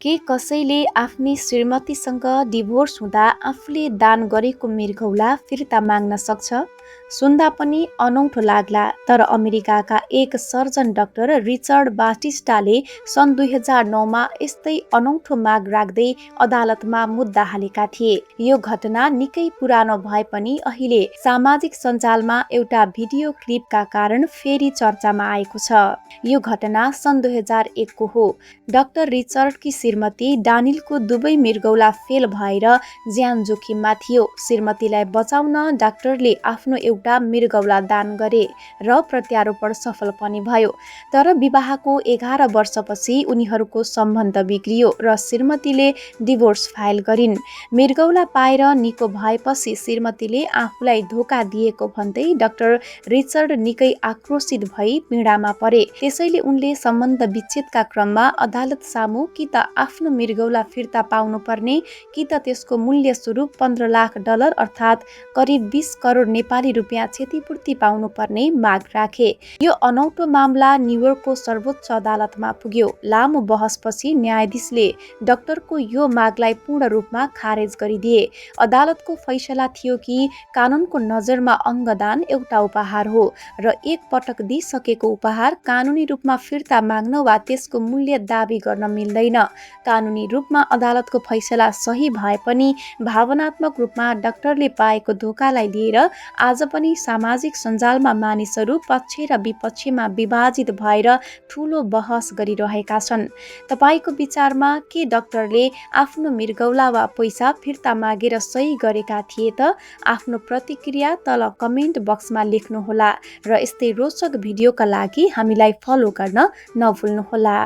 के कसैले आफ्नी श्रीमतीसँग डिभोर्स हुँदा आफूले दान गरेको मृगौला फिर्ता माग्न सक्छ? सुन्दा पनि अनौठो लाग्ला, तर अमेरिकाका एक सर्जन डाक्टर रिचर्ड बाटिस्टाले सन् 2009मा यस्तै अनौठो माग राख्दै अदालतमा मुद्दा हालेका थिए। यो घटना निकै पुरानो भए पनि अहिले सामाजिक सञ्जालमा एउटा भिडियो क्लिपका कारण फेरि चर्चामा आएको छ। यो घटना सन् 2001 को हो। डाक्टर रिचर्डकी श्रीमती डानिलको दुवै मृगौला फेल भएर ज्यान जोखिममा थियो। श्रीमतीलाई बचाउन डाक्टरले आफ्नो एउटा मृगौला दान गरे र प्रत्यारोपण सफल पनि भयो। तर विवाहको 11 वर्षपछि उनीहरूको सम्बन्ध बिग्रियो र श्रीमतीले डिभोर्स फाइल गरिन्। मृगौला पाएर निको भएपछि श्रीमतीले आफूलाई धोका दिएको भन्दै डाक्टर रिचर्ड निकै आक्रोशित भई पीडामा परे। त्यसैले उनले सम्बन्ध विच्छेदका क्रममा अदालत सामु कि त आफ्नो मृगौला फिर्ता पाउनुपर्ने कि त त्यसको मूल्य स्वरूप $15 लाख अर्थात् करिब 20 करोड नेपाली रुपियाँ क्षतिपूर्ति पाउनुपर्ने माग राखे। यो अनौठो मामला न्युयोर्कको सर्वोच्च अदालतमा पुग्यो। लामो बहसपछि न्यायाधीशले डाक्टरको यो मागलाई पूर्ण रूपमा खारेज गरिदिए। अदालतको फैसला थियो कि कानुनको नजरमा अङ्गदान एउटा उपहार हो र एक पटक दिइसकेको उपहार कानुनी रूपमा फिर्ता माग्न वा त्यसको मूल्य दाबी गर्न मिल्दैन। कानुनी रूपमा अदालतको फैसला सही भए पनि भावनात्मक रूपमा डाक्टरले पाएको धोकालाई लिएर आज पनि सामाजिक सञ्जालमा मानिसहरू पक्ष र विपक्षमा विभाजित भएर ठूलो बहस गरिरहेका छन्। तपाईको विचारमा के डाक्टरले आफ्नो मृगौला वा पैसा फिर्ता मागेर सही गरेका थिए त? आफ्नो प्रतिक्रिया तल कमेन्ट बक्समा लेख्नुहोला र यस्तै रोचक भिडियोका लागि हामीलाई फलो गर्न नभुल्नुहोला।